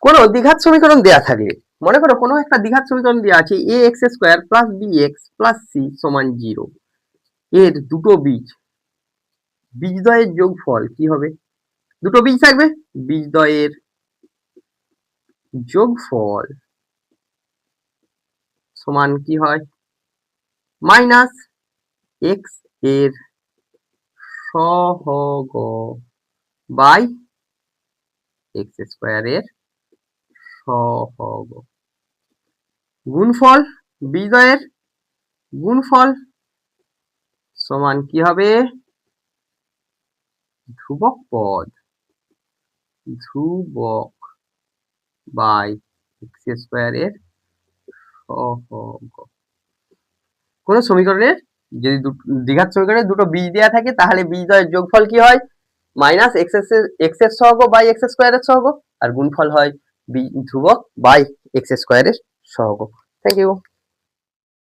কোনো দ্বিঘাত সমীকরণ দেয়া থাকলে, মনে করো কোনো একটা দ্বিঘাত সমীকরণ দেওয়া আছে a x square plus b x plus c সমান 0, এর দুটো বীজদ্বয়ের যোগফল কি হবে? দুটো বীজ থাকবে, বীজদ্বয়ের যোগফল সমান কি হয়? মাইনাস এক্স এর সহগ বাই এক্স স্কোয়ারের সহগ, গুণফল বীজদ্বয়ের গুণফল সমান কি হবে? ধ্রুবক পদ ধ্রুবক বাই এক্স স্কোয়ারের সহগ। কোন সমীকরণের যদি দ্বিঘাত সমীকরণে দুটো বীজ দেওয়া থাকে তাহলে বীজদ্বয়ের যোগফল কি হয়? মাইনাস এক্স এর সহগ বাই এক্স স্কোয়ারের সহগ, আর গুণফল হয় ধ্রুবক বাই এক্স স্কোয়ারের সহগ। Thank you.